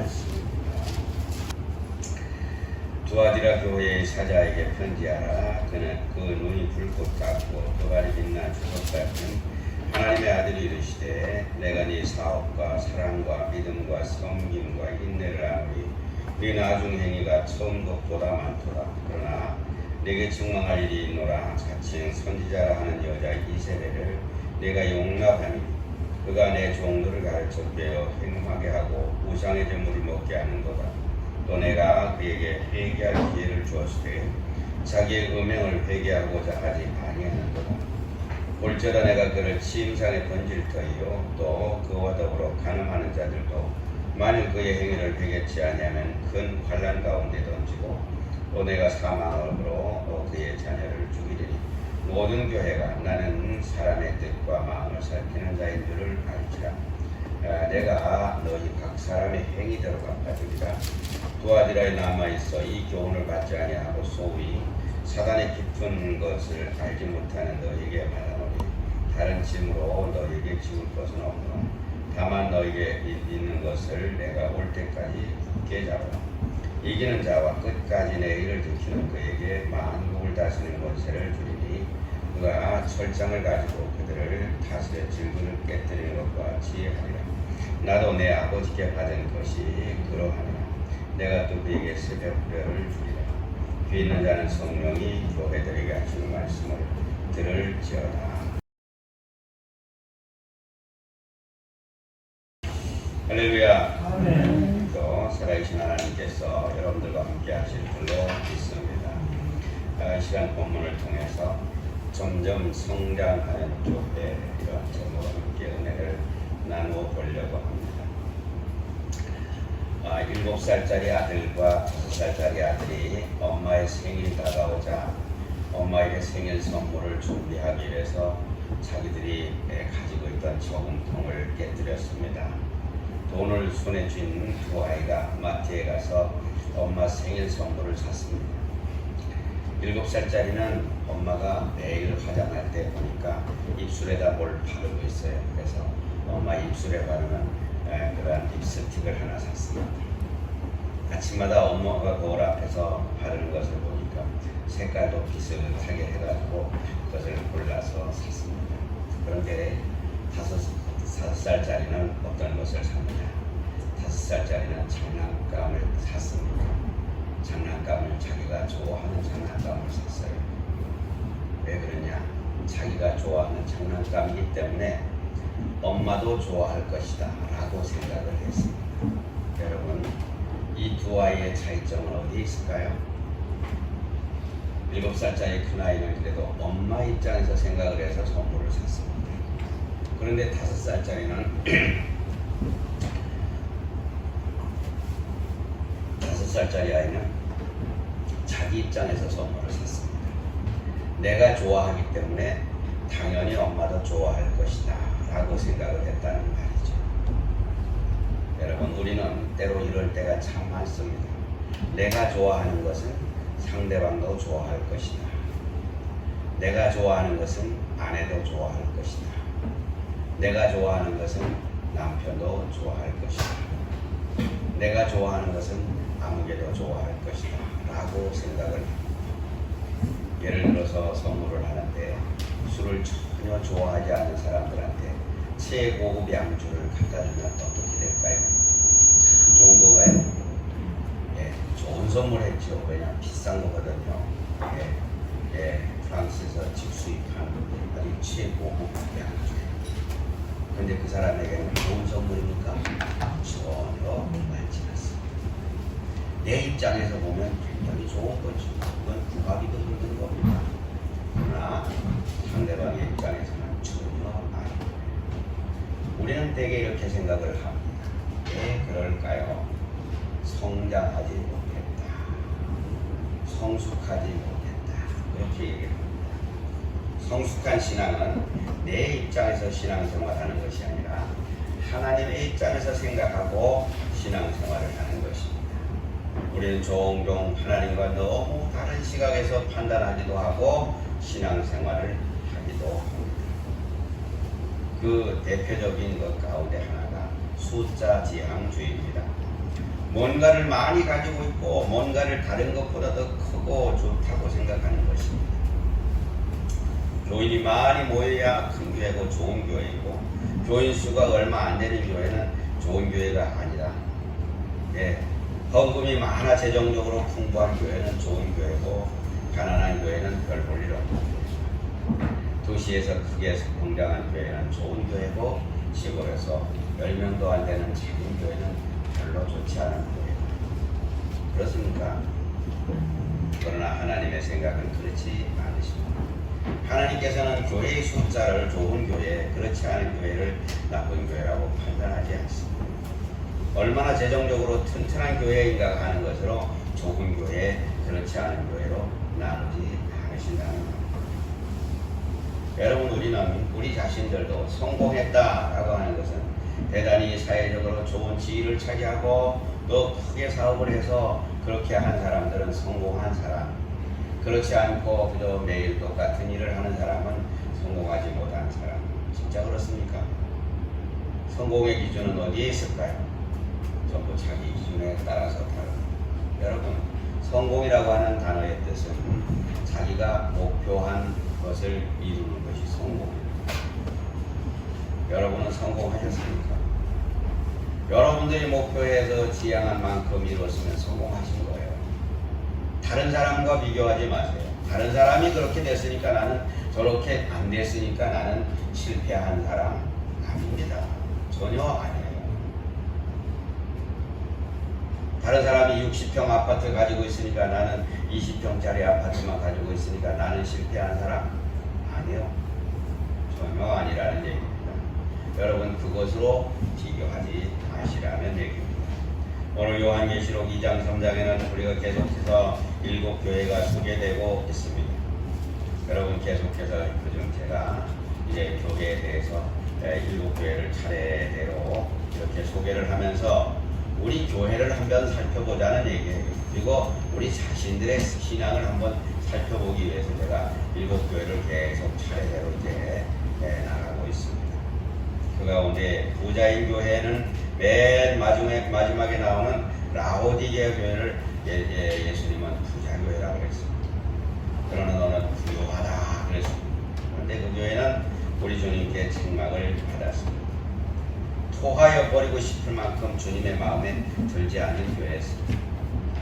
말씀입니다. 두아디라 교회의 사자에게 편지하라. 그는 그 눈이 불꽃 같고 그 발이 빛난 주석 같은 하나님의 아들이 이르시되 내가 네 사업과 사랑과 믿음과 섬김과 인내를 아노니 네 나중 행위가 처음 것보다 많도다. 그러나 내게 책망할 일이 있노라. 자칭 선지자라 하는 여자 이세벨을 내가 용납하니 그가 내 종들을 가르쳐 빼어 행하게 하고 우상의 제물을 먹게 하는도다. 또 내가 그에게 회개할 기회를 주었을 때 자기의 음행을 회개하고자 하지 아니하는도다. 볼지어다 내가 그를 침상에 던질 터이요 또 그와 더불어 간음하는 자들도 만일 그의 행위를 회개치 아니하면 큰 환난 가운데 던지고 또 내가 사망으로 그의 자녀를 죽이리니 모든 교회가 나는 사람의 뜻과 마음을 살피는 자인 줄을 알지라. 내가 너희 각 사람의 행위대로 갚아주리라. 두아디라에 남아있어 이 교훈을 받지 아니하고 소위 사단의 깊은 것을 알지 못하는 너희에게 말하노니 다른 짐으로 너희에게 지울 것은 없노라. 다만 너희에게 있는 것을 내가 올 때까지 굳게 잡으라. 이기는 자와 끝까지 내 일을 지키는 그에게 만국을 다스리는 권세를 주리니 그가 철장을 가지고 그들을 다스려 질문을 깨뜨리는 것과 같이 하리라. 나도 내 아버지께 받은 것이 그러하니라. 내가 또 그에게 새벽 부려를 주리라. 귀 있는 자는 성령이 교회들에게 하시는 말씀을 들을지어다. 할렐루야. 아멘. 살아계신 하나님께서 여러분들과 함께 하실 줄로 믿습니다. 시간 본문을 통해서 점점 성장하는 교회 이런 제목과 함께 은혜를 나누어 보려고 합니다. 7살짜리 아들과 5살짜리 아들이 엄마의 생일이 다가오자 엄마에게 생일 선물을 준비하기 위해서 자기들이 가지고 있던 저금통을 깨뜨렸습니다. 돈을 손에 쥔 두 아이가 마트에 가서 엄마 생일 선물을 샀습니다. 7살짜리는 엄마가 매일 화장할 때 보니까 입술에다 뭘 바르고 있어요. 그래서 엄마 입술에 바르는 그러한 립스틱을 하나 샀습니다. 아침마다 엄마가 거울 앞에서 바르는 것을 보니까 색깔도 비슷하게 해가지고 그것을 골라서 샀습니다. 그런데 5살짜리는 어떤 것을 샀느냐? 5살짜리는 장난감을 샀습니다. 장난감을 자기가 좋아하는 장난감을 샀어요. 왜 그러냐? 자기가 좋아하는 장난감이기 때문에 엄마도 좋아할 것이다 라고 생각을 했습니다. 여러분, 이 두 아이의 차이점은 어디 있을까요? 7살짜리 큰아이는 그래도 엄마 입장에서 생각을 해서 선물을 샀습니다. 그런데 5살짜리는 5살짜리 아이는 자기 입장에서 선물을 샀습니다. 내가 좋아하기 때문에 당연히 엄마도 좋아할 것이다 라고 생각을 했다는 말이죠. 여러분, 우리는 때로 이럴 때가 참 많습니다. 내가 좋아하는 것은 상대방도 좋아할 것이다. 내가 좋아하는 것은 아내도 좋아할 것이다. 내가 좋아하는 것은 남편도 좋아할 것이다. 내가 좋아하는 것은 아무개도 좋아할 것이다 라고 생각을 합니다. 예를 들어서 선물을 하는데 술을 전혀 좋아하지 않는 사람들한테 최고급 양주를 갖다 주면 어떻게 될까요? 좋은 건가요? 좋은 선물 했죠. 왜냐하면 비싼 거거든요. 프랑스에서 직수입한 아주 최고급 양주. 근데 그 사람에게는 좋은 선물입니까? 전혀 맞지 않습니다. 내 입장에서 보면 굉장히 좋은 거죠. 그건 구하기도 힘든 겁니다. 그러나 상대방의 입장에서는 전혀 아닙니다. 우리는 대개 이렇게 생각을 합니다. 왜 그럴까요? 성장하지 못했다. 성숙하지 못했다. 그렇게 얘기합니다. 성숙한 신앙은 내 입장에서 신앙생활하는 것이 아니라 하나님의 입장에서 생각하고 신앙생활을 하는 것입니다. 우리는 종종 하나님과 너무 다른 시각에서 판단하기도 하고 신앙생활을 하기도 합니다. 그 대표적인 것 가운데 하나가 숫자 지향주의입니다. 뭔가를 많이 가지고 있고 뭔가를 다른 것보다 더 크고 좋다고 생각하는 것입니다. 교인이 많이 모여야 큰 교회고 좋은 교회이고 교인 수가 얼마 안 되는 교회는 좋은 교회가 아니다. 예, 헌금이 많아 재정적으로 풍부한 교회는 좋은 교회고 가난한 교회는 별 볼 일 없는 교회. 도시에서 크게 성장한 교회는 좋은 교회고 시골에서 10명도 안 되는 작은 교회는 별로 좋지 않은 교회. 그렇습니까? 그러나 하나님의 생각은 그렇지 않으십니다. 하나님께서는 교회의 숫자를 좋은 교회, 그렇지 않은 교회를 나쁜 교회라고 판단하지 않습니다. 얼마나 재정적으로 튼튼한 교회인가 하는 것으로 좋은 교회, 그렇지 않은 교회로 나누지 않으신다는 겁니다. 여러분, 우리 자신들도 성공했다라고 하는 것은 대단히 사회적으로 좋은 지위를 차지하고 또 크게 사업을 해서 그렇게 한 사람들은 성공한 사람, 그렇지 않고 그저 매일 똑같은 일을 하는 사람은 성공하지 못한 사람. 진짜 그렇습니까? 성공의 기준은 어디에 있을까요? 전부 자기 기준에 따라서 다릅니다. 여러분, 성공이라고 하는 단어의 뜻은 자기가 목표한 것을 이루는 것이 성공입니다. 여러분은 성공하셨습니까? 여러분들이 목표해서 지향한 만큼 이뤘으면 성공하신 거예요. 다른 사람과 비교하지 마세요. 다른 사람이 그렇게 됐으니까 나는 저렇게 안 됐으니까 나는 실패한 사람 아닙니다. 전혀 아니에요. 다른 사람이 60평 아파트 가지고 있으니까 나는 20평짜리 아파트만 가지고 있으니까 나는 실패한 사람 아니에요. 전혀 아니라는 얘기입니다. 여러분, 그것으로 비교하지 마시라는 얘기입니다. 오늘 요한계시록 2장 3장에는 우리가 계속해서 7교회가 소개되고 있습니다. 여러분, 계속해서 그중 제가 이제 교회에 대해서 7교회를 차례대로 이렇게 소개를 하면서 우리 교회를 한번 살펴보자는 얘기예요. 그리고 우리 자신들의 신앙을 한번 살펴보기 위해서 제가 7교회를 계속 차례대로 이제 나가고 있습니다. 그 가운데 부자인 교회는 맨 마지막에 나오는 라오디게아 교회를 예수님은 부자 교회라고 그랬습니다. 그러나 너는 부유하다 그랬습니다. 그런데 그 교회는 우리 주님께 책망을 받았습니다. 토하여 버리고 싶을 만큼 주님의 마음에 들지 않는 교회였습니다.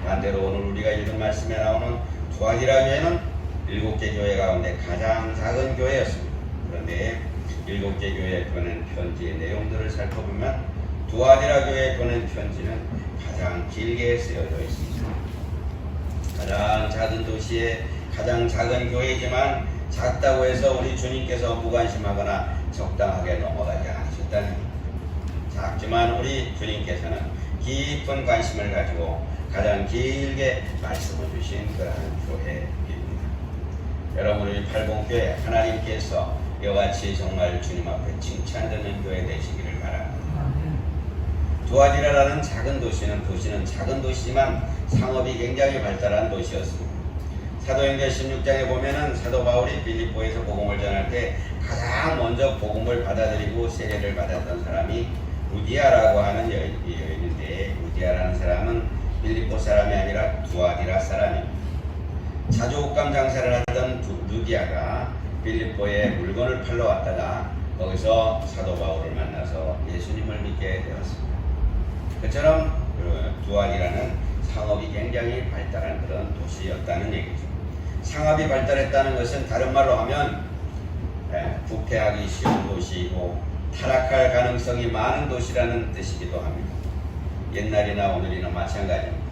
반대로 오늘 우리가 읽은 말씀에 나오는 투아디라 교회는 7개 교회 가운데 가장 작은 교회였습니다. 그런데 7개 교회에 보낸 편지의 내용들을 살펴보면 투아디라 교회에 보낸 편지는 가장 길게 쓰여져 있습니다. 가장 작은 도시에 가장 작은 교회이지만 작다고 해서 우리 주님께서 무관심하거나 적당하게 넘어가지 않으셨다는 겁니다. 작지만 우리 주님께서는 깊은 관심을 가지고 가장 길게 말씀을 주신 그러한 교회입니다. 여러분, 우리 팔봉교회 하나님께서 이와같이 정말 주님 앞에 칭찬되는 교회 되시기를 바랍니다. 두아디라라는 작은 도시는 작은 도시지만 상업이 굉장히 발달한 도시였습니다. 사도행전 16장에 보면은 사도 바울이 빌립보에서 복음을 전할 때 가장 먼저 복음을 받아들이고 세례를 받았던 사람이 루디아라고 하는 여인인데, 루디아라는 사람은 빌립보 사람이 아니라 두아디라 사람입니다. 자주 옷감 장사를 하던 루디아가 빌립보에 물건을 팔러 왔다가 거기서 사도 바울을 만나서 예수님을 믿게 되었습니다. 그처럼 두아디라는 상업이 굉장히 발달한 그런 도시였다는 얘기죠. 상업이 발달했다는 것은 다른 말로 하면 부패하기 쉬운 도시이고 타락할 가능성이 많은 도시라는 뜻이기도 합니다. 옛날이나 오늘이나 마찬가지입니다.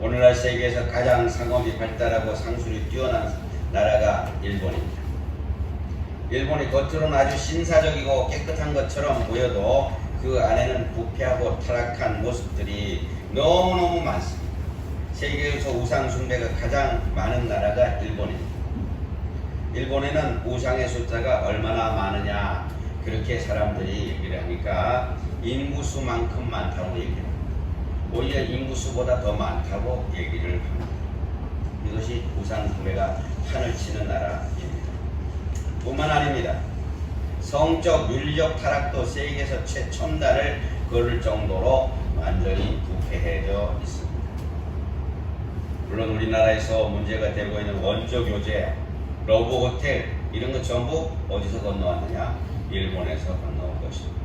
오늘날 세계에서 가장 상업이 발달하고 상술이 뛰어난 나라가 일본입니다. 일본이 겉으로는 아주 신사적이고 깨끗한 것처럼 보여도 그 안에는 부패하고 타락한 모습들이 너무너무 많습니다. 세계에서 우상 숭배가 가장 많은 나라가 일본입니다. 일본에는 우상의 숫자가 얼마나 많으냐, 그렇게 사람들이 얘기를 하니까 인구수만큼 많다고 얘기를 합니다. 오히려 인구수보다 더 많다고 얘기를 합니다. 이것이 우상 숭배가 판을 치는 나라입니다. 뿐만 아닙니다. 성적 윤리적 타락도 세계에서 최첨단을 걸을 정도로 완전히 부패해 정체해져 있습니다. 물론 우리나라에서 문제가 되고 있는 원조 교제, 러브 호텔 이런 것 전부 어디서 건너왔느냐? 일본에서 건너온 것입니다.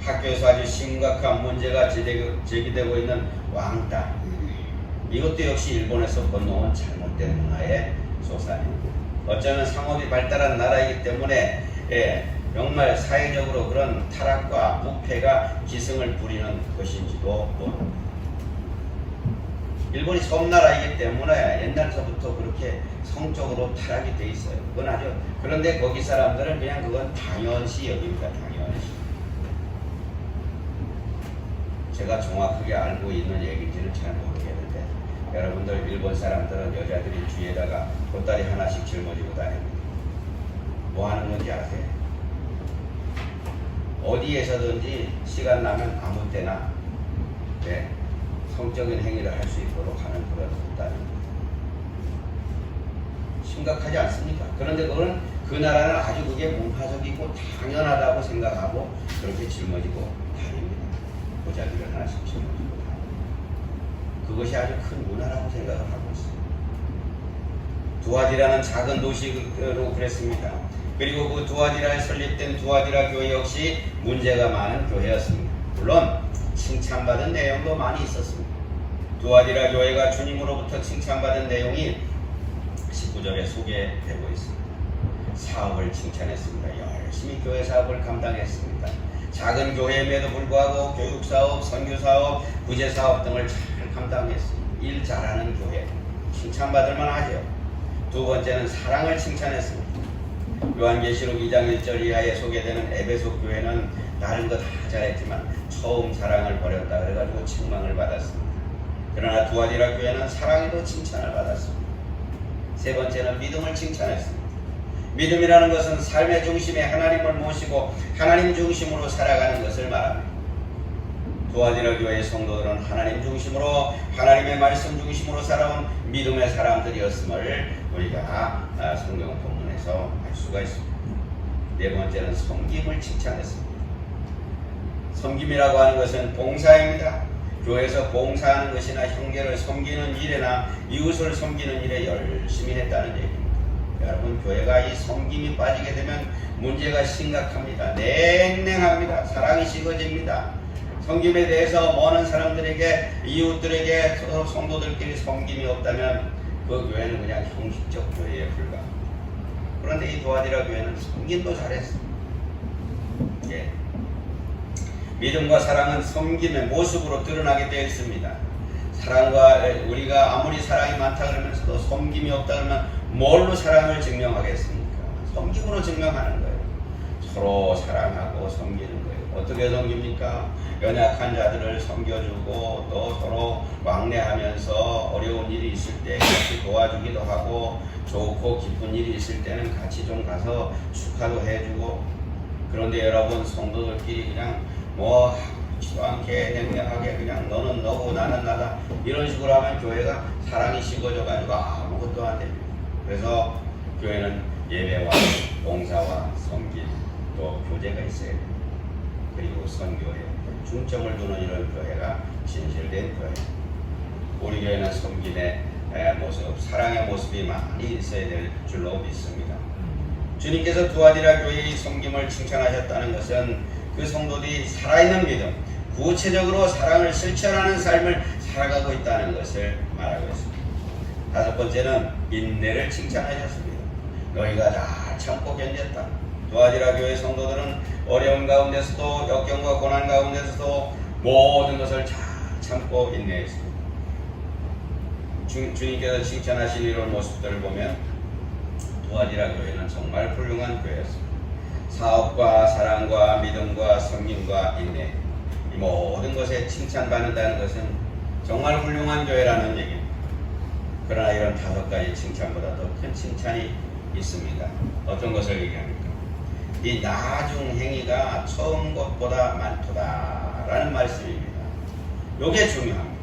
학교에서 아주 심각한 문제가 제기되고 있는 왕따, 이것도 역시 일본에서 건너온 잘못된 문화의 소산입니다. 어쩌면 상업이 발달한 나라이기 때문에 정말 사회적으로 그런 타락과 부패가 기승을 부리는 것인지도 모릅니다. 일본이 섬나라이기 때문에 옛날서부터 그렇게 성적으로 타락이 돼 있어요. 그건 아주, 그런데 거기 사람들은 그냥 그건 당연시 여깁니다. 당연시. 제가 정확하게 알고 있는 얘기인지는 잘 모르겠는데, 여러분들 일본 사람들은 여자들이 뒤에다가 보따리 하나씩 짊어지고 다닙니다. 뭐 하는 건지 아세요? 어디에서든지 시간 나면 아무 때나 성적인 행위를 할 수 있도록 하는 그런 보따리입니다. 심각하지 않습니까? 그런데 그거는 그 나라는 아주 그게 문화적이고 당연하다고 생각하고 그렇게 짊어지고 다닙니다. 보자기를 하나씩 짊어지고 다닙니다. 그것이 아주 큰 문화라고 생각을 하고 있습니다. 두아디라는 작은 도시로 그랬습니다. 그리고 그 두아디라에 설립된 두아디라 교회 역시 문제가 많은 교회였습니다. 물론 칭찬받은 내용도 많이 있었습니다. 두아디라 교회가 주님으로부터 칭찬받은 내용이 19절에 소개되고 있습니다. 사업을 칭찬했습니다. 열심히 교회 사업을 감당했습니다. 작은 교회임에도 불구하고 교육사업, 선교사업, 구제사업 등을 잘 감당했습니다. 일 잘하는 교회, 칭찬받을 만하죠. 두 번째는 사랑을 칭찬했습니다. 요한계시록 2장 1절 이하에 소개되는 에베소 교회는 다른 거 다 잘했지만 처음 사랑을 버렸다 그래가지고 책망을 받았습니다. 그러나 두아디라 교회는 사랑에도 칭찬을 받았습니다. 세 번째는 믿음을 칭찬했습니다. 믿음이라는 것은 삶의 중심에 하나님을 모시고 하나님 중심으로 살아가는 것을 말합니다. 두아디라 교회의 성도들은 하나님 중심으로, 하나님의 말씀 중심으로 살아온 믿음의 사람들이었음을 우리가 성경 본문에서 알 수가 있습니다. 네 번째는 섬김을 칭찬했습니다. 섬김이라고 하는 것은 봉사입니다. 교회에서 봉사하는 것이나 형제를 섬기는 일이나 이웃을 섬기는 일에 열심히 했다는 얘기입니다. 여러분, 교회가 이 섬김이 빠지게 되면 문제가 심각합니다. 냉랭합니다. 사랑이 식어집니다. 섬김에 대해서 모든 사람들에게, 이웃들에게, 성도들끼리 섬김이 없다면 그 교회는 그냥 형식적 교회에 불과합니다. 그런데 이 두아디라 교회는 섬김도 잘했습니다. 믿음과 사랑은 섬김의 모습으로 드러나게 되어 있습니다. 사랑과, 우리가 아무리 사랑이 많다 그러면서도 섬김이 없다 그러면 뭘로 사랑을 증명하겠습니까? 섬김으로 증명하는 거예요. 서로 사랑하고 섬기는 거예요. 어떻게 섬깁니까? 연약한 자들을 섬겨주고 또 서로 왕래하면서 어려운 일이 있을 때 같이 도와주기도 하고, 좋고 기쁜 일이 있을 때는 같이 좀 가서 축하도 해주고. 그런데 여러분, 성도들끼리 그냥 하지도 않게 냉랭하게 그냥 너는 너고 나는 나다 이런 식으로 하면 교회가 사랑이 식어져 가지고 아무것도 안 됩니다. 그래서 교회는 예배와 봉사와 섬김 또 교제가 있어야 됩니다. 그리고 선교에 중점을 두는 이런 교회가 진실된 교회. 우리 교회는 섬김의 모습, 사랑의 모습이 많이 있어야 될 줄로 믿습니다. 주님께서 두아디라 교회의 섬김을 칭찬하셨다는 것은 그 성도들이 살아있는 믿음, 구체적으로 사랑을 실천하는 삶을 살아가고 있다는 것을 말하고 있습니다. 다섯 번째는 인내를 칭찬하셨습니다. 너희가 잘 참고 견뎠다. 두아디라 교회 성도들은 어려운 가운데서도, 역경과 고난 가운데서도 모든 것을 잘 참고 인내했습니다. 주님께서 칭찬하신 이런 모습들을 보면 두아디라 교회는 정말 훌륭한 교회였습니다. 사업과 사랑과 믿음과 섬김과 인내, 이 모든 것에 칭찬받는다는 것은 정말 훌륭한 교회라는 얘기입니다. 그러나 이런 다섯 가지 칭찬보다 더 큰 칭찬이 있습니다. 어떤 것을 얘기합니까? 이 나중 행위가 처음 것보다 많도다라는 말씀입니다. 이게 중요합니다.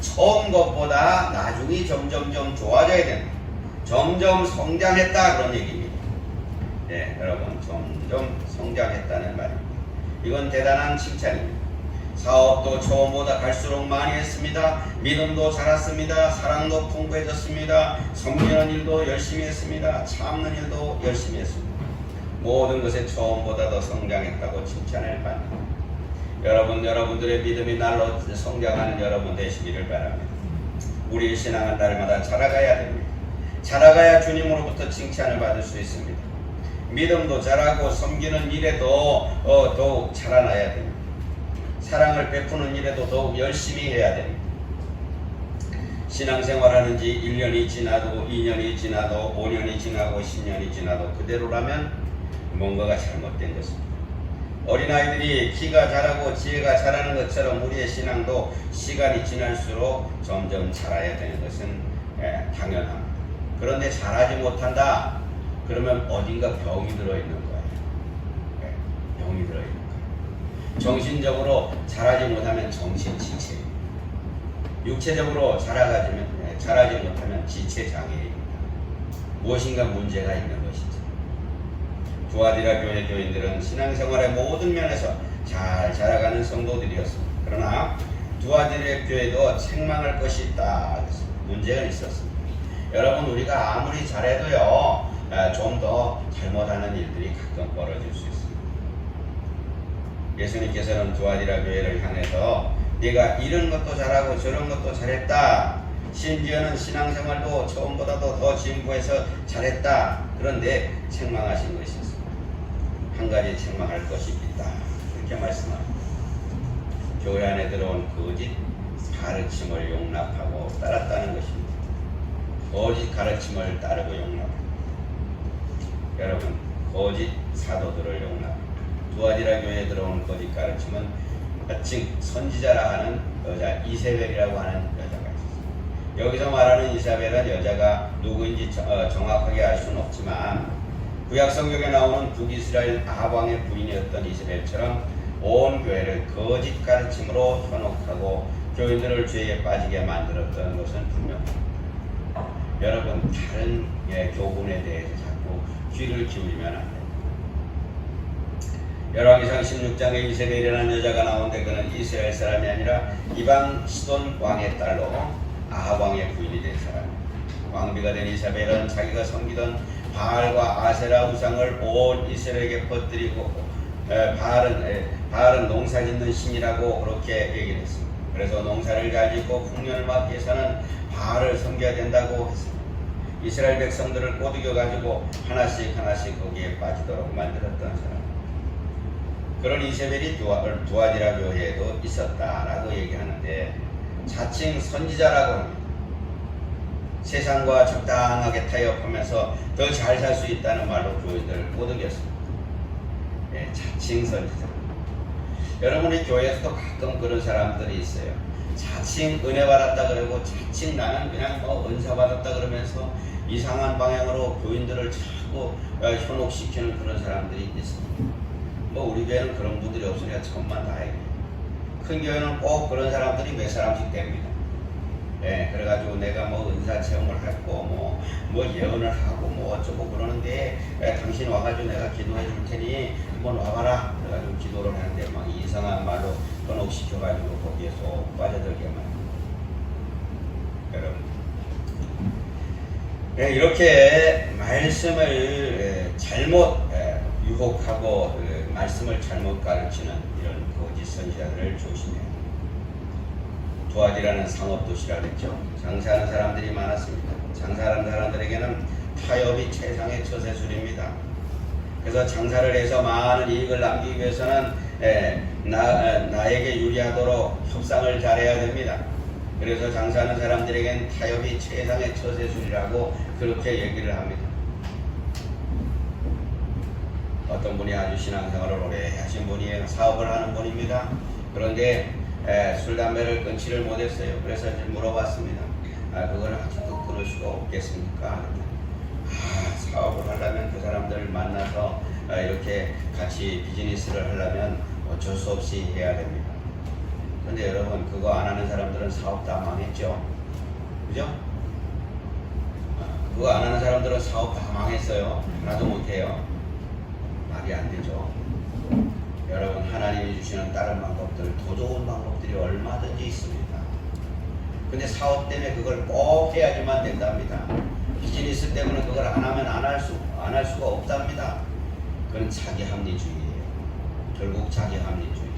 처음 것보다 나중이 점점점 좋아져야 된다. 점점 성장했다 그런 얘기입니다. 여러분, 점점 성장했다는 말입니다. 이건 대단한 칭찬입니다. 사업도 처음보다 갈수록 많이 했습니다. 믿음도 자랐습니다. 사랑도 풍부해졌습니다. 섬기는 일도 열심히 했습니다. 참는 일도 열심히 했습니다. 모든 것에 처음보다 더 성장했다고 칭찬을 받습니다. 여러분들의 믿음이 날로 성장하는 여러분 되시기를 바랍니다. 우리의 신앙은 날마다 자라가야 됩니다. 자라가야 주님으로부터 칭찬을 받을 수 있습니다. 믿음도 자라고 섬기는 일에도 더욱 자라나야 됩니다. 사랑을 베푸는 일에도 더욱 열심히 해야 됩니다. 신앙생활하는 지 1년이 지나도 2년이 지나도 5년이 지나고 10년이 지나도 그대로라면 뭔가가 잘못된 것입니다. 어린아이들이 키가 자라고 지혜가 자라는 것처럼 우리의 신앙도 시간이 지날수록 점점 자라야 되는 것은 당연합니다. 그런데 자라지 못한다? 그러면 어딘가 병이 들어있는 거예요. 병이 들어있는 거예요. 정신적으로 자라지 못하면 정신지체입니다. 육체적으로 자라지 못하면 지체장애입니다. 무엇인가 문제가 있는 것이죠. 두아디라 교회 교인들은 신앙생활의 모든 면에서 잘 자라가는 성도들이었습니다. 그러나 두아디라 교회도 책망할 것이 있다. 문제가 있었습니다. 여러분, 우리가 아무리 잘해도요, 좀 더 잘못하는 일들이 가끔 벌어질 수 있습니다. 예수님께서는 두아디라 교회를 향해서 네가 이런 것도 잘하고 저런 것도 잘했다. 심지어는 신앙생활도 처음보다도 더 진부해서 잘했다. 그런데 책망하신 것이 있습니다. 한 가지 책망할 것이 있다. 그렇게 말씀합니다. 교회 안에 들어온 거짓 가르침을 용납하고 따랐다는 것입니다. 거짓 가르침을 따르고 용납합니다. 여러분, 거짓 사도들을 용납합니다. 두아디라 교회에 들어온 거짓 가르침은 마침 선지자라 하는 여자 이세벨이라고 하는 여자가 있었습니다. 여기서 말하는 이세벨은 여자가 누구인지 정확하게 알 수는 없지만 구약 성경에 나오는 북이스라엘 아방의 부인이었던 이세벨처럼 온 교회를 거짓 가르침으로 현혹하고 교인들을 죄에 빠지게 만들었던 것은 분명합니다. 여러분, 다른 교훈에 대해서 자꾸 귀를 기울이면 안 됩니다. 열왕기상 16장에 이세벨이라는 여자가 나오는데 그는 이스라엘 사람이 아니라 이방 시돈 왕의 딸로 아합 왕의 부인이 된 사람입니다. 왕비가 된 이세벨은 자기가 섬기던 바알과 아세라 우상을 온 이스라엘에게 퍼뜨리고 바알은 농사 짓는 신이라고 그렇게 얘기를 했습니다. 그래서 농사를 잘 짓고 풍년을 막기 위해서는 바알을 섬겨야 된다고 했습니다. 이스라엘 백성들을 꼬드겨 가지고 하나씩 거기에 빠지도록 만들었던 사람. 그런 이세벨이 두아디라 교회에도 있었다라고 얘기하는데 자칭 선지자라고 합니다. 세상과 적당하게 타협하면서 더 잘 살 수 있다는 말로 교인들을 꼬드겼습니다. 자칭 선지자. 여러분의 교회에서도 가끔 그런 사람들이 있어요. 자칭 은혜 받았다 그러고 자칭 나는 그냥 은사 받았다 그러면서 이상한 방향으로 교인들을 자꾸 현혹시키는 그런 사람들이 있습니다. 우리 교회는 그런 분들이 없으니까 천만 다행이에요. 큰 교회는 꼭 그런 사람들이 몇 사람씩 됩니다. 그래가지고 내가 은사 체험을 했고 예언을 하고 어쩌고 그러는데 당신 와가지고 내가 기도해 줄 테니 한번 와봐라. 그래가지고 기도를 하는데 막 이상한 말로 현혹시켜가지고 거기에 쏙 빠져들게만. 여러분, 이렇게 말씀을 잘못 유혹하고 말씀을 잘못 가르치는 이런 거짓 선지자들을 조심해야 합니다. 두아디라는 상업도시라 그랬죠. 장사하는 사람들이 많았습니다. 장사하는 사람들에게는 타협이 최상의 처세술입니다. 그래서 장사를 해서 많은 이익을 남기기 위해서는 나에게 유리하도록 협상을 잘해야 됩니다. 그래서 장사하는 사람들에게는 타협이 최상의 처세술이라고 그렇게 얘기를 합니다. 어떤 분이 아주 신앙생활을 오래 하신 분이에요. 사업을 하는 분입니다. 그런데 술, 담배를 끊지를 못했어요. 그래서 물어봤습니다. 그걸 아직도 끊을 수가 없겠습니까? 사업을 하려면 그 사람들을 만나서 이렇게 같이 비즈니스를 하려면 어쩔 수 없이 해야 됩니다. 그런데 여러분, 그거 안 하는 사람들은 사업 다 망했죠. 그죠? 그거 안 하는 사람들은 사업 다 망했어요. 하나도 못해요. 말이 안 되죠. 여러분, 하나님이 주시는 다른 방법들, 더 좋은 방법들이 얼마든지 있습니다. 근데 사업 때문에 그걸 꼭 해야지만 된답니다. 비즈니스 때문에 그걸 안 하면 안 할 수가 없답니다. 그건 자기 합리주의예요. 결국 자기 합리주의.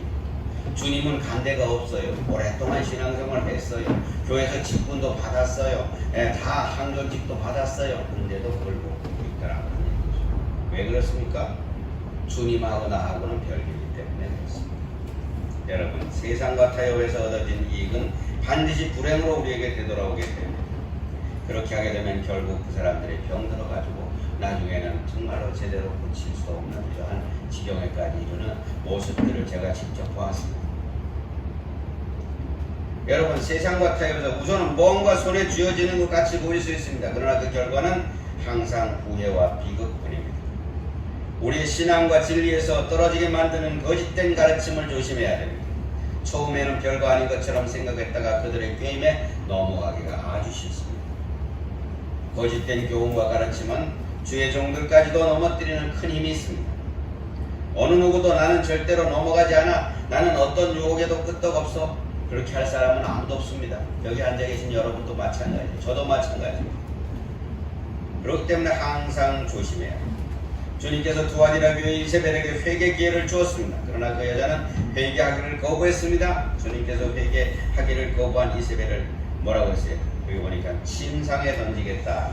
주님은 간대가 없어요. 오랫동안 신앙생활을 했어요. 교회에서 직분도 받았어요. 다 항전직도 받았어요. 그런데도 그걸 못 보고 있다라고 하는 거죠. 왜 그렇습니까? 주님하고 나하고는 별개이기 때문에 그렇습니다. 여러분, 세상과 타협에서 얻어진 이익은 반드시 불행으로 우리에게 되돌아오게 됩니다. 그렇게 하게 되면 결국 그 사람들이 병들어가지고 나중에는 정말로 제대로 고칠 수 없는 이러한 지경에까지 이르는 모습들을 제가 직접 보았습니다. 여러분, 세상과 타협에서 우선은 뭔가 손에 쥐어지는 것 같이 보일 수 있습니다. 그러나 그 결과는 항상 후회와 비극뿐입니다. 우리의 신앙과 진리에서 떨어지게 만드는 거짓된 가르침을 조심해야 됩니다. 처음에는 별거 아닌 것처럼 생각했다가 그들의 게임에 넘어가기가 아주 쉽습니다. 거짓된 교훈과 가르침은 주의 종들까지도 넘어뜨리는 큰 힘이 있습니다. 어느 누구도 나는 절대로 넘어가지 않아, 나는 어떤 유혹에도 끄떡없어, 그렇게 할 사람은 아무도 없습니다. 여기 앉아 계신 여러분도 마찬가지예요. 저도 마찬가지입니다. 그렇기 때문에 항상 조심해야 합니다. 주님께서 두아디라 교회 이세벨에게 회개 기회를 주었습니다. 그러나 그 여자는 회개하기를 거부했습니다. 주님께서 회개하기를 거부한 이세벨을 뭐라고 했어요? 여기 보니까 침상에 던지겠다.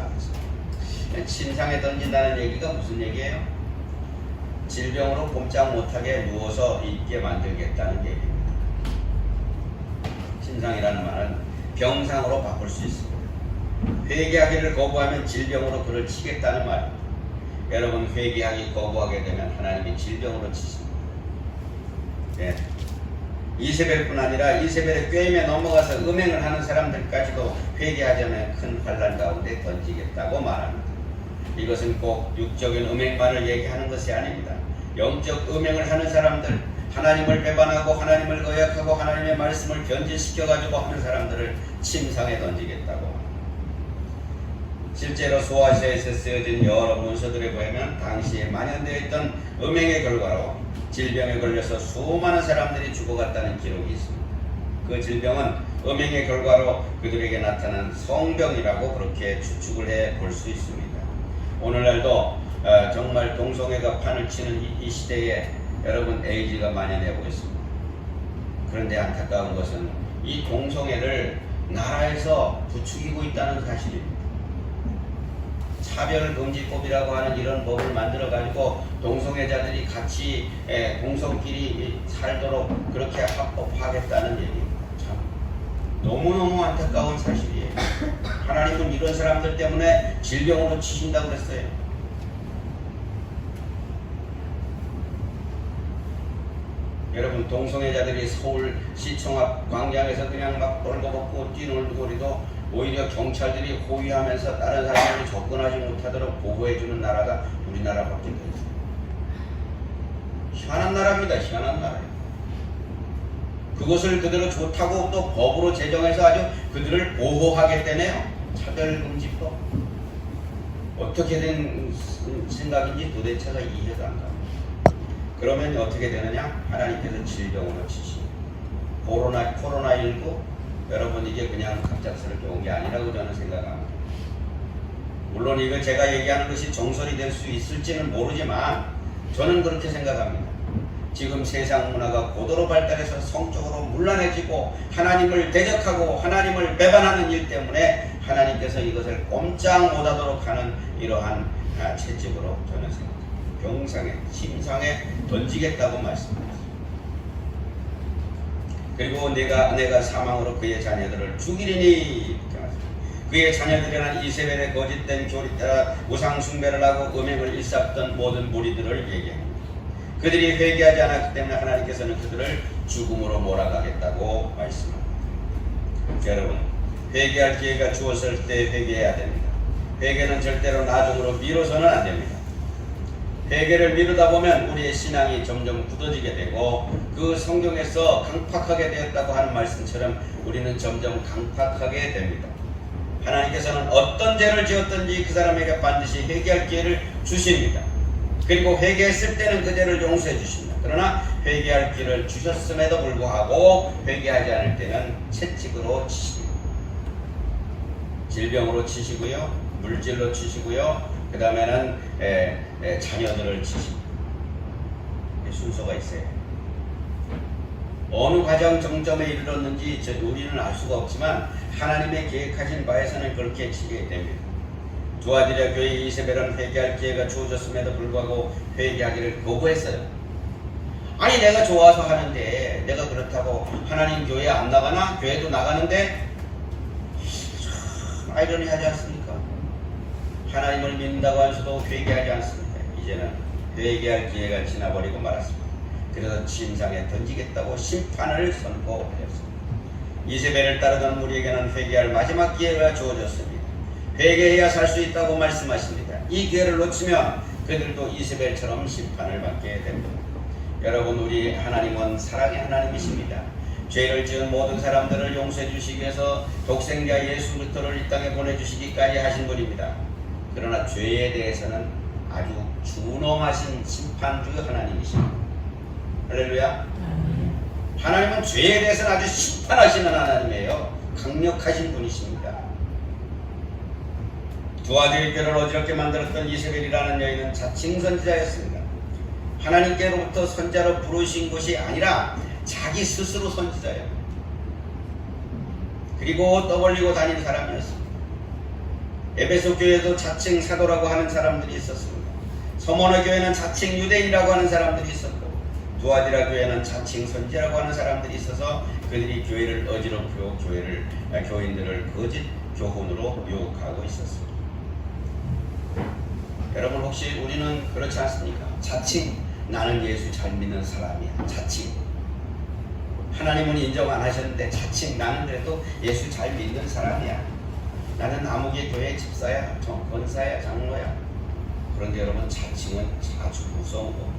침상에 던진다는 얘기가 무슨 얘기예요? 질병으로 꼼짝 못하게 누워서 있게 만들겠다는 얘기입니다. 침상이라는 말은 병상으로 바꿀 수 있습니다. 회개하기를 거부하면 질병으로 그를 치겠다는 말입니다. 여러분, 회개하기 거부하게 되면 하나님이 질병으로 치십니다. 네. 이세벨뿐 아니라 이세벨의 꾀임에 넘어가서 음행을 하는 사람들까지도 회개하자면 큰 환난 가운데 던지겠다고 말합니다. 이것은 꼭 육적인 음행만을 얘기하는 것이 아닙니다. 영적 음행을 하는 사람들, 하나님을 배반하고 하나님을 거역하고 하나님의 말씀을 변질시켜가지고 하는 사람들을 침상에 던지겠다고 합니다. 실제로 소아시아에서 쓰여진 여러 문서들에 보면 당시에 만연되어 있던 음행의 결과로 질병에 걸려서 수많은 사람들이 죽어갔다는 기록이 있습니다. 그 질병은 음행의 결과로 그들에게 나타난 성병이라고 그렇게 추측을 해 볼 수 있습니다. 오늘날도 정말 동성애가 판을 치는 이 시대에 여러분, 에이즈가 만연하고 있습니다. 그런데 안타까운 것은 이 동성애를 나라에서 부추기고 있다는 사실입니다. 차별금지법이라고 하는 이런 법을 만들어가지고 동성애자들이 같이 동성끼리 살도록 그렇게 합법하겠다는 얘기입니다. 참 너무너무 안타까운 사실이에요. 하나님은 이런 사람들 때문에 질병으로 치신다고 그랬어요. 여러분, 동성애자들이 서울시청 앞 광장에서 그냥 막 벌거벗고 뛰놀고리도 오히려 경찰들이 호위하면서 다른 사람들이 접근하지 못하도록 보호해주는 나라가 우리나라밖에 없어요. 희한한 나라입니다. 희한한 나라예요. 그것을 그대로 좋다고 또 법으로 제정해서 아주 그들을 보호하겠다네요. 차별금지법. 어떻게 된 생각인지 도대체가 이해가 안 갑니다. 그러면 어떻게 되느냐? 하나님께서 질병으로 치십니다. 코로나19 여러분, 이게 그냥 갑작스럽게 온 게 아니라고 저는 생각합니다. 물론 이거 제가 얘기하는 것이 정설이 될 수 있을지는 모르지만 저는 그렇게 생각합니다. 지금 세상 문화가 고도로 발달해서 성적으로 문란해지고 하나님을 대적하고 하나님을 배반하는 일 때문에 하나님께서 이것을 꼼짝 못하도록 하는 이러한 채찍으로 저는 생각합니다. 병상에, 침상에 던지겠다고 말씀합니다. 그리고 내가 사망으로 그의 자녀들을 죽이리니, 그의 자녀들이란 이세벨의 거짓된 교리 따라 우상 숭배를 하고 음행을 일삼던 모든 무리들을 얘기합니다. 그들이 회개하지 않았기 때문에 하나님께서는 그들을 죽음으로 몰아가겠다고 말씀합니다. 여러분, 회개할 기회가 주어졌을 때 회개해야 됩니다. 회개는 절대로 나중으로 미뤄서는 안 됩니다. 회개를 미루다 보면 우리의 신앙이 점점 굳어지게 되고 그 성경에서 강팍하게 되었다고 하는 말씀처럼 우리는 점점 강팍하게 됩니다. 하나님께서는 어떤 죄를 지었든지 그 사람에게 반드시 회개할 기회를 주십니다. 그리고 회개했을 때는 그 죄를 용서해 주십니다. 그러나 회개할 길을 주셨음에도 불구하고 회개하지 않을 때는 채찍으로 치십니다. 질병으로 치시고요, 물질로 치시고요, 그 다음에는 자녀들을 치십니다. 순서가 있어요. 어느 과정 정점에 이르렀는지 우리는 알 수가 없지만 하나님의 계획하신 바에서는 그렇게 치게 됩니다. 두아디라 교회 이세벨은 회개할 기회가 주어졌음에도 불구하고 회개하기를 거부했어요. 아니 내가 좋아서 하는데, 내가 그렇다고 하나님 교회 안 나가나? 교회도 나가는데? 참 아이러니하지 않습니까? 하나님을 믿는다고 하면서도 회개하지 않습니다. 이제는 회개할 기회가 지나버리고 말았습니다. 그래서 침상에 던지겠다고 심판을 선포하였습니다. 이세벨을 따르던 무리에게는 회개할 마지막 기회가 주어졌습니다. 회개해야 살 수 있다고 말씀하십니다. 이 기회를 놓치면 그들도 이세벨처럼 심판을 받게 됩니다. 여러분, 우리 하나님은 사랑의 하나님이십니다. 죄를 지은 모든 사람들을 용서해 주시기 위해서 독생자 예수 그리스도를 이 땅에 보내주시기까지 하신 분입니다. 그러나 죄에 대해서는 아주 준엄하신 심판주 하나님이십니다. 할렐루야. 하나님은 죄에 대해서는 아주 심판하시는 하나님이에요. 강력하신 분이십니다. 두아디의 뼈를 어지럽게 만들었던 이세벨이라는 여인은 자칭 선지자였습니다. 하나님께로부터 선자로 부르신 것이 아니라 자기 스스로 선지자예요. 그리고 떠벌리고 다니는 사람이었습니다. 에베소 교회도 자칭 사도라고 하는 사람들이 있었습니다. 서머너 교회는 자칭 유대인이라고 하는 사람들이 있었고, 두아디라 교회는 자칭 선지자라고 하는 사람들이 있어서 그들이 교회를 어지럽히고 교인들을 거짓 교훈으로 유혹하고 있었습니다. 여러분, 혹시 우리는 그렇지 않습니까? 자칭 나는 예수 잘 믿는 사람이야. 자칭 하나님은 인정 안 하셨는데 자칭 나는 그래도 예수 잘 믿는 사람이야. 나는 아무개 교회 집사야, 권사야, 장로야. 그런데 여러분, 자칭은 아주 무서운 겁니다.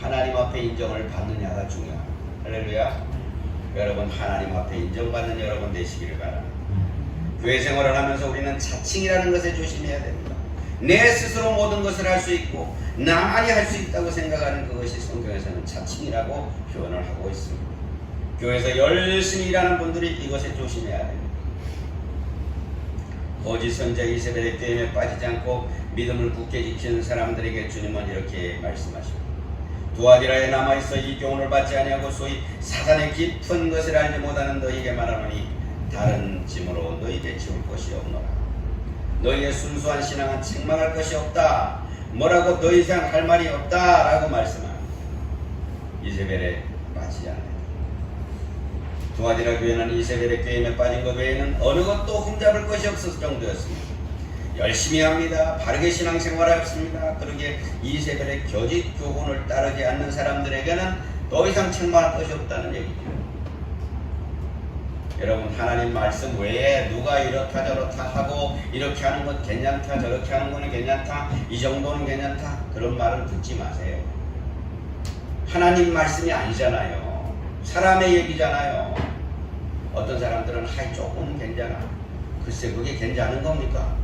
하나님 앞에 인정을 받느냐가 중요합니다. 할렐루야. 여러분, 하나님 앞에 인정받는 여러분 되시기를 바랍니다. 교회 생활을 하면서 우리는 자칭이라는 것에 조심해야 됩니다. 내 스스로 모든 것을 할 수 있고 나만이 할 수 있다고 생각하는 그것이 성경에서는 자칭이라고 표현을 하고 있습니다. 교회에서 열심히 일하는 분들이 이것에 조심해야 됩니다. 거짓 선자 이세벨의 꾀임에 빠지지 않고 믿음을 굳게 지키는 사람들에게 주님은 이렇게 말씀하십니다. 두아디라에 남아있어 이 교훈을 받지 아니하고 소위 사단의 깊은 것을 알지 못하는 너희에게 말하노니 다른 짐으로 너희에게 지울 것이 없노라. 너희의 순수한 신앙은 책망할 것이 없다. 뭐라고 더 이상 할 말이 없다 라고 말씀합니다. 이세벨에 빠지지 않아요. 두아디라 교회는 이세벨의 꾀임에 빠진 것 외에는 어느 것도 흠잡을 것이 없을 정도였습니다. 열심히 합니다. 바르게 신앙생활하였습니다. 그러기에 이세벨의 거짓 교훈을 따르지 않는 사람들에게는 더 이상 책망할 것이 없다는 얘기죠. 여러분, 하나님 말씀 외에 누가 이렇다 저렇다 하고 이렇게 하는 건 괜찮다, 저렇게 하는 거는 괜찮다, 이 정도는 괜찮다, 그런 말은 듣지 마세요. 하나님 말씀이 아니잖아요. 사람의 얘기잖아요. 어떤 사람들은 하이 조금은 괜찮아. 글쎄 그게 괜찮은 겁니까?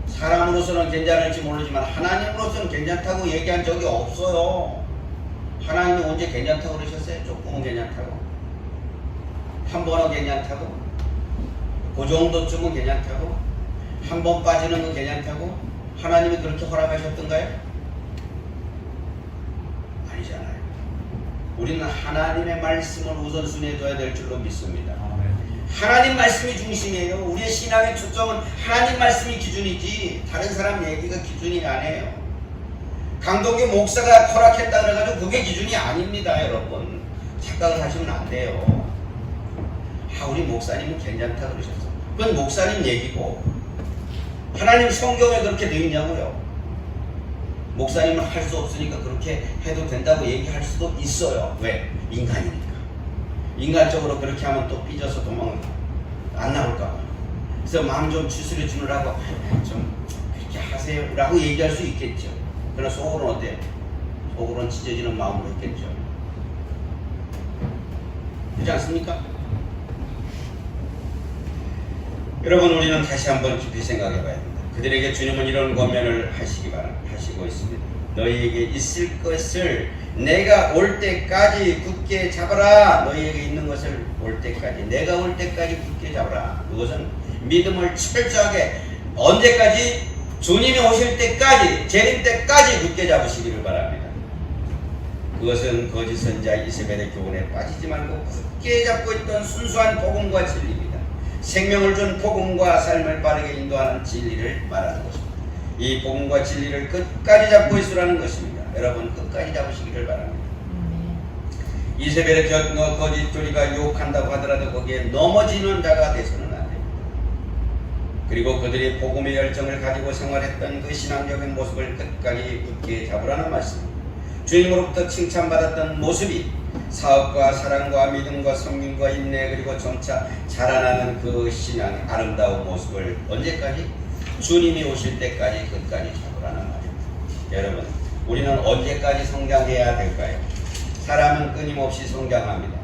사람으로서는 괜찮을지 모르지만 하나님으로서는 괜찮다고 얘기한 적이 없어요. 하나님이 언제 괜찮다고 그러셨어요? 조금은 괜찮다고. 한 번은 괜찮다고, 그 정도쯤은 괜찮다고, 한 번 빠지는 건 괜찮다고 하나님이 그렇게 허락하셨던가요? 아니잖아요. 우리는 하나님의 말씀을 우선순위에 둬야 될 줄로 믿습니다. 하나님 말씀이 중심이에요. 우리의 신앙의 초점은 하나님 말씀이 기준이지 다른 사람 얘기가 기준이 아니에요. 강동규 목사가 허락했다 그래가지고 그게 기준이 아닙니다. 여러분, 착각을 하시면 안 돼요. 우리 목사님은 괜찮다 그러셨어. 그건 목사님 얘기고 하나님 성경에 그렇게 되어 있냐고요. 목사님은 할 수 없으니까 그렇게 해도 된다고 얘기할 수도 있어요. 왜? 인간이니까. 인간적으로 그렇게 하면 또 삐져서 도망을 안 나올까 봐. 그래서 마음 좀 추스려 주느라고 좀 그렇게 하세요 라고 얘기할 수 있겠죠. 그러나 속으로는 어때요? 속으로는 찢어지는 마음으로 했겠죠. 그렇지 않습니까? 여러분, 우리는 다시 한번 깊이 생각해 봐야 합니다. 그들에게 주님은 이런 권면을 하시고 있습니다. 너희에게 있을 것을 내가 올 때까지 굳게 잡아라. 너희에게 있는 것을 올 때까지, 내가 올 때까지 굳게 잡아라. 그것은 믿음을 철저하게 언제까지? 주님이 오실 때까지, 재림 때까지 굳게 잡으시기를 바랍니다. 그것은 거짓 선자 이세벨의 교훈에 빠지지 말고 굳게 잡고 있던 순수한 복음과 진리입니다. 생명을 준 복음과 삶을 빠르게 인도하는 진리를 말하는 것입니다. 이 복음과 진리를 끝까지 잡고 있으라는 것입니다. 여러분 끝까지 잡으시기를 바랍니다. 이세벨의 거짓 교리가 유혹한다고 하더라도 거기에 넘어지는 자가 되서는 안 됩니다. 그리고 그들이 복음의 열정을 가지고 생활했던 그 신앙적인 모습을 끝까지 굳게 잡으라는 말씀입니다. 주님으로부터 칭찬받았던 모습이 사업과 사랑과 믿음과 섬김과 인내 그리고 점차 자라나는 그 신앙의 아름다운 모습을 언제까지? 주님이 오실 때까지 끝까지 잡으라는 말입니다. 여러분 우리는 언제까지 성장해야 될까요? 사람은 끊임없이 성장합니다.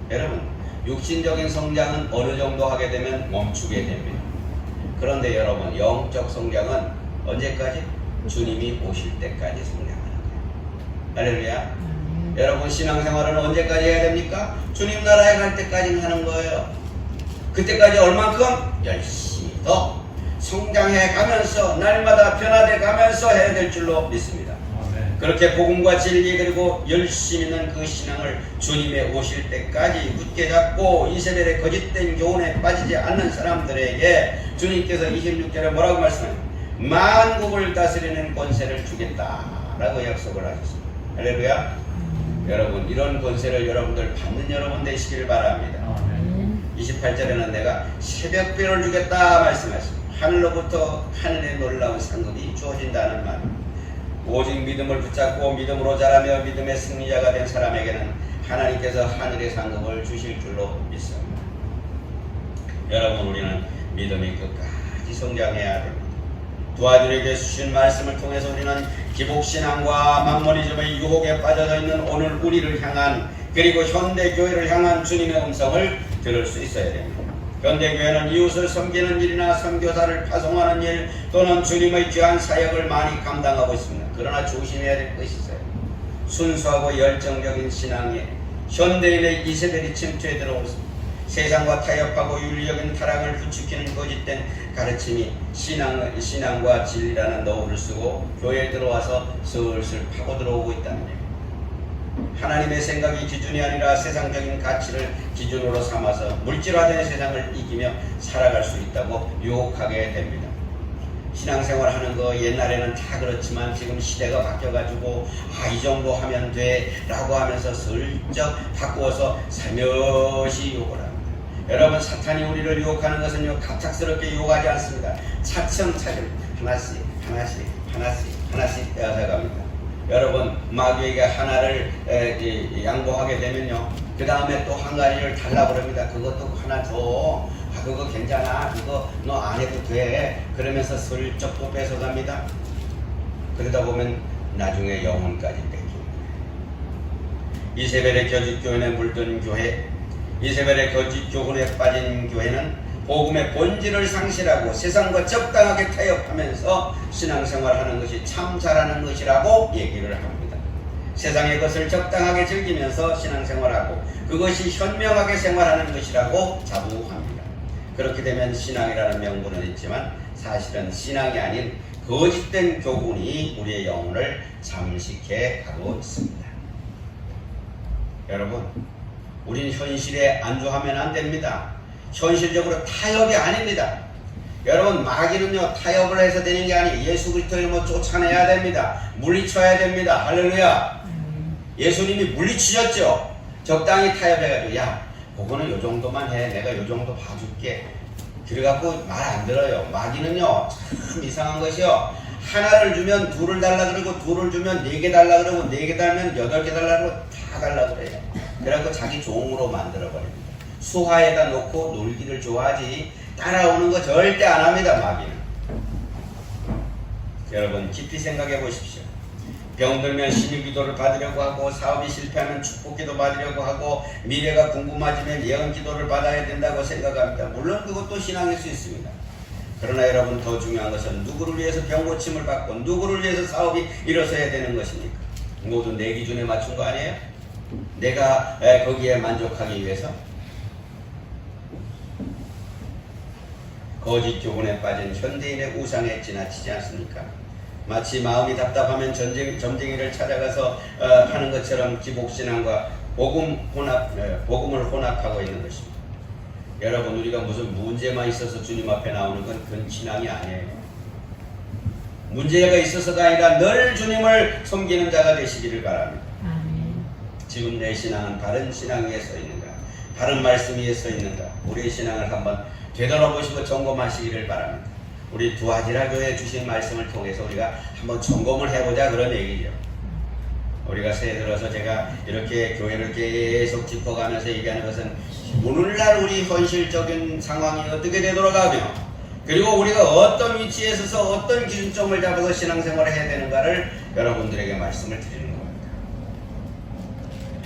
여러분 육신적인 성장은 어느 정도 하게 되면 멈추게 됩니다. 그런데 여러분 영적 성장은 언제까지? 주님이 오실 때까지 성장합니다. 할렐루야. 여러분 신앙생활은 언제까지 해야 됩니까? 주님 나라에 갈 때까지 하는 거예요. 그때까지 얼만큼? 열심히 더 성장해 가면서 날마다 변화돼 가면서 해야 될 줄로 믿습니다. 그렇게 복음과 진리 그리고 열심 있는 그 신앙을 주님의 오실 때까지 굳게 잡고 이세벨의 거짓된 교훈에 빠지지 않는 사람들에게 주님께서 26절에 뭐라고 말씀해요? 만국을 다스리는 권세를 주겠다라고 약속을 하셨습니다. 할렐루야. 여러분 이런 권세를 여러분들 받는 여러분 되시기를 바랍니다. 28절에는 내가 새벽별을 주겠다 말씀하십니다. 하늘로부터 하늘의 놀라운 상급이 주어진다는 말입니다. 오직 믿음을 붙잡고 믿음으로 자라며 믿음의 승리자가 된 사람에게는 하나님께서 하늘의 상급을 주실 줄로 믿습니다. 여러분 우리는 믿음이 끝까지 성장해야 됩니다. 두 아들에게 주신 말씀을 통해서 우리는 기복신앙과 막머니즘의 유혹에 빠져져 있는 오늘 우리를 향한 그리고 현대교회를 향한 주님의 음성을 들을 수 있어야 됩니다. 현대교회는 이웃을 섬기는 일이나 선교사를 파송하는 일 또는 주님의 귀한 사역을 많이 감당하고 있습니다. 그러나 조심해야 될 것이 있어요. 순수하고 열정적인 신앙에 현대인의 이세벨이 침투해 들어오습니다. 세상과 타협하고 윤리적인 타락을 부추기는 거짓된 가르침이 신앙과 진리라는 너울을 쓰고 교회에 들어와서 슬슬 파고 들어오고 있다는 얘기입니다. 하나님의 생각이 기준이 아니라 세상적인 가치를 기준으로 삼아서 물질화된 세상을 이기며 살아갈 수 있다고 유혹하게 됩니다. 신앙생활 하는 거 옛날에는 다 그렇지만 지금 시대가 바뀌어가지고 이 정도 하면 돼 라고 하면서 슬쩍 바꾸어서 살며시 유혹을 합니다. 여러분 사탄이 우리를 유혹하는 것은요 갑작스럽게 유혹하지 않습니다. 차츰차츰 하나씩 빼앗아 갑니다. 여러분 마귀에게 하나를 양보하게 되면요 그 다음에 또 한 가지를 달라고 그럽니다. 그것도 하나 줘. 그거 괜찮아. 그거 너 안 해도 돼. 그러면서 슬쩍 또 뺏어갑니다. 그러다 보면 나중에 영혼까지 뺏깁니다. 이세벨의 거짓 교훈에 물든 교회, 이세벨의 거짓 교훈에 빠진 교회는 복음의 본질을 상실하고 세상과 적당하게 타협하면서 신앙생활하는 것이 참 잘하는 것이라고 얘기를 합니다. 세상의 것을 적당하게 즐기면서 신앙생활하고 그것이 현명하게 생활하는 것이라고 자부합니다. 그렇게 되면 신앙이라는 명분은 있지만 사실은 신앙이 아닌 거짓된 교훈이 우리의 영혼을 잠식해 가고 있습니다. 여러분 우린 현실에 안주하면 안 됩니다. 현실적으로 타협이 아닙니다. 여러분 마귀는요 타협을 해서 되는 게 아니에요. 예수 그리스도를 쫓아내야 됩니다. 물리쳐야 됩니다. 할렐루야. 예수님이 물리치셨죠. 적당히 타협해가지고 야 그거는 요 정도만 해. 내가 요 정도 봐줄게. 그래갖고 말 안 들어요. 마귀는요 참 이상한 것이요. 하나를 주면 둘을 달라 그러고 둘을 주면 4개 달라 그러고 4개 달면 8개 달라 그러고 다 달라 그래요. 그래갖고 자기 종으로 만들어버립니다. 수하에다 놓고 놀기를 좋아하지 따라오는 거 절대 안 합니다. 마귀는. 여러분 깊이 생각해 보십시오. 병들면 신유기도를 받으려고 하고 사업이 실패하면 축복기도 받으려고 하고 미래가 궁금해지면 예언기도를 받아야 된다고 생각합니다. 물론 그것도 신앙일 수 있습니다. 그러나 여러분 더 중요한 것은 누구를 위해서 병고침을 받고 누구를 위해서 사업이 일어서야 되는 것입니까? 모두 내 기준에 맞춘 거 아니에요? 내가 거기에 만족하기 위해서 거짓 교훈에 빠진 현대인의 우상에 지나치지 않습니까? 마치 마음이 답답하면 점쟁이를 찾아가서 하는 것처럼 기복신앙과 복음을 혼합하고 있는 것입니다. 여러분, 우리가 무슨 문제만 있어서 주님 앞에 나오는 건 그건 신앙이 아니에요. 문제가 있어서가 아니라 늘 주님을 섬기는 자가 되시기를 바랍니다. 지금 내 신앙은 바른 신앙 위에 서 있는가? 바른 말씀 위에 서 있는가? 우리의 신앙을 한번 되돌아보시고 점검하시기를 바랍니다. 우리 두아지라 교회 주신 말씀을 통해서 우리가 한번 점검을 해보자 그런 얘기죠. 우리가 새해 들어서 제가 이렇게 교회를 계속 짚어가면서 얘기하는 것은 오늘날 우리 현실적인 상황이 어떻게 되돌아가며 그리고 우리가 어떤 위치에 서서 어떤 기준점을 잡아서 신앙생활을 해야 되는가를 여러분들에게 말씀을 드리는 겁니다.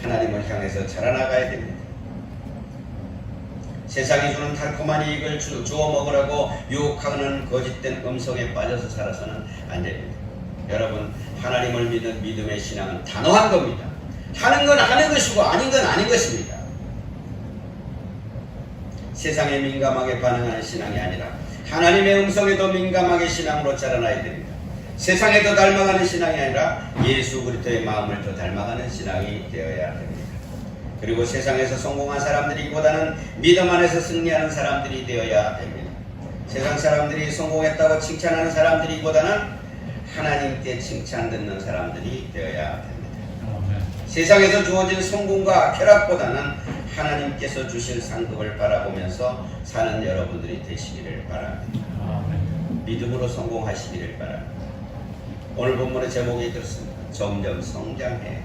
하나님을 향해서 자라나가야 됩니다. 세상이 주는 달콤한 이익을 주워 먹으라고 유혹하는 거짓된 음성에 빠져서 살아서는 안 됩니다. 여러분, 하나님을 믿는 믿음의 신앙은 단호한 겁니다. 하는 건 하는 것이고 아닌 건 아닌 것입니다. 세상에 민감하게 반응하는 신앙이 아니라 하나님의 음성에 더 민감하게 신앙으로 자라나야 됩니다. 세상에 더 닮아가는 신앙이 아니라 예수 그리스도의 마음을 더 닮아가는 신앙이 되어야 됩니다. 그리고 세상에서 성공한 사람들이기보다는 믿음 안에서 승리하는 사람들이 되어야 됩니다. 세상 사람들이 성공했다고 칭찬하는 사람들이기보다는 하나님께 칭찬 듣는 사람들이 되어야 됩니다. 세상에서 주어진 성공과 쾌락보다는 하나님께서 주실 상급을 바라보면서 사는 여러분들이 되시기를 바랍니다. 믿음으로 성공하시기를 바랍니다. 오늘 본문의 제목이 이렇습니다. 점점 성장해.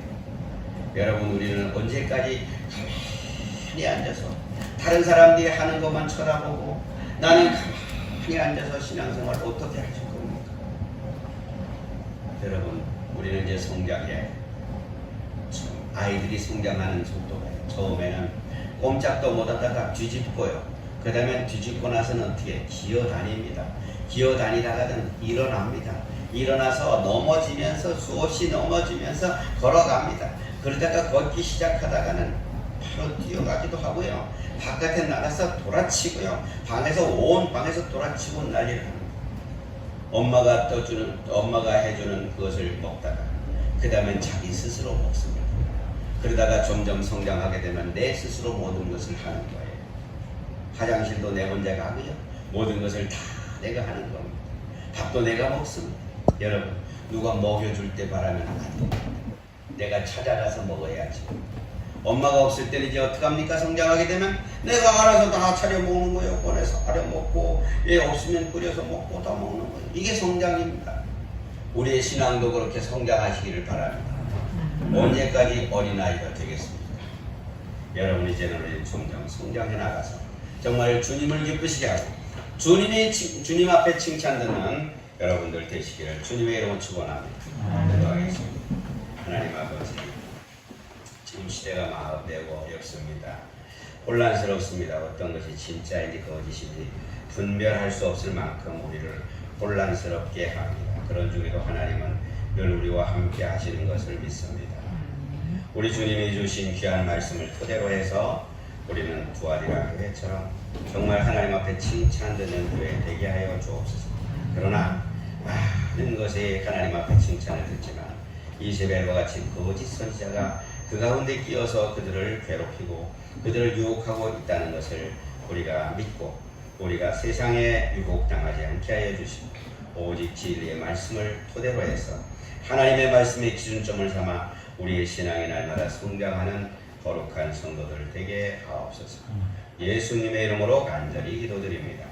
여러분, 우리는 언제까지 가만히 앉아서 다른 사람들이 하는 것만 쳐다보고 나는 가만히 앉아서 신앙생활 어떻게 하실 겁니까? 여러분, 우리는 이제 성장해. 아이들이 성장하는 속도가 처음에는 꼼짝도 못하다가 뒤집고요. 그 다음에 뒤집고 나서는 어떻게 기어다닙니다. 기어다니다가는 일어납니다. 일어나서 넘어지면서 수없이 넘어지면서 걸어갑니다. 그러다가 걷기 시작하다가는 바로 뛰어가기도 하고요. 바깥에 나가서 돌아치고요. 온 방에서 돌아치고 난리를 합니다. 엄마가 해주는 그것을 먹다가 그 다음엔 자기 스스로 먹습니다. 그러다가 점점 성장하게 되면 내 스스로 모든 것을 하는 거예요. 화장실도 내 혼자 가고요. 모든 것을 다 내가 하는 겁니다. 밥도 내가 먹습니다. 여러분, 누가 먹여줄 때 바라면 안 됩니다. 내가 찾아가서 먹어야지. 엄마가 없을 때는 이제 어떡합니까? 성장하게 되면 내가 알아서 다 차려 먹는 거예요. 꺼내서 차려 먹고, 얘 없으면 끓여서 먹고 다 먹는 거예요. 이게 성장입니다. 우리의 신앙도 그렇게 성장하시기를 바랍니다. 언제까지 어린아이가 되겠습니까? 여러분, 이제는 우리 점점 성장해 나가서 정말 주님을 기쁘시게 하고 주님 앞에 칭찬 듣는 여러분들 되시기를 주님의 이름으로 축원합니다. 기도하겠습니다. 하나님 아버지, 지금 시대가 마음되고 어렵습니다. 혼란스럽습니다. 어떤 것이 진짜인지 거짓인지 분별할 수 없을 만큼 우리를 혼란스럽게 합니다. 그런 중에도 하나님은 늘 우리와 함께 하시는 것을 믿습니다. 우리 주님이 주신 귀한 말씀을 토대로 해서 우리는 두아리라 교회처럼 정말 하나님 앞에 칭찬 듣는 교회 되게 하여 주옵소서. 그러나 많은 것에 하나님 앞에 칭찬을 듣지만 이세벨과 같이 거짓 선지자가 그 가운데 끼어서 그들을 괴롭히고 그들을 유혹하고 있다는 것을 우리가 믿고 우리가 세상에 유혹당하지 않게 하여 주시고 오직 진리의 말씀을 토대로 해서 하나님의 말씀의 기준점을 삼아 우리의 신앙이 날마다 성장하는 거룩한 성도들 되게 하옵소서. 예수님의 이름으로 간절히 기도드립니다.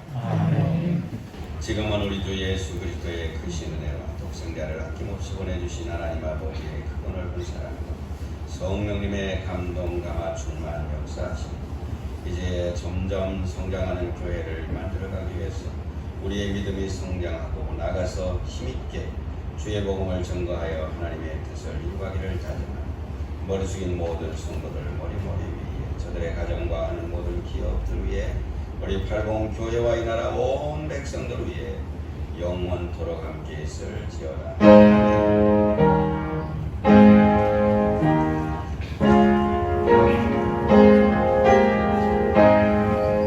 지금은 우리 주 예수 그리스도의 크신 은혜와 독생자를 아낌없이 보내주신 하나님 아버지의 크고 넓은 사랑과 성령님의 감동 감화 충만 역사하시고 이제 점점 성장하는 교회를 만들어가기 위해서 우리의 믿음이 성장하고 나가서 힘있게 주의 복음을 증거하여 하나님의 뜻을 이루기를 다짐하는 머리 숙인 모든 성도들 머리 위에 저들의 가정과 하는 모든 기업들 위에 우리 팔공 교회와 이 나라 온 백성들 위에 영원토록 함께 있을지어다.